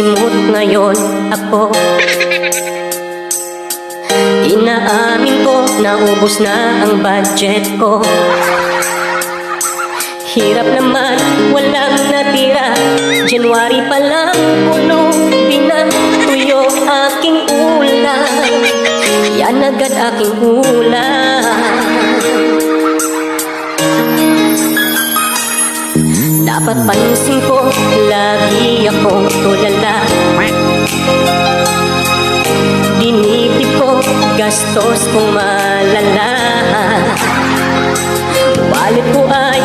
simot ngayon ako. Inaamin ko, naubos na ang budget ko. Hirap naman, walang natira. January pa lang, puno, pinatuyo aking ulam. Yan agad aking ulam. Dapat pansin ko, lagi akong tulala. Dinibdib ko, gastos kong malala. Wallet ko ay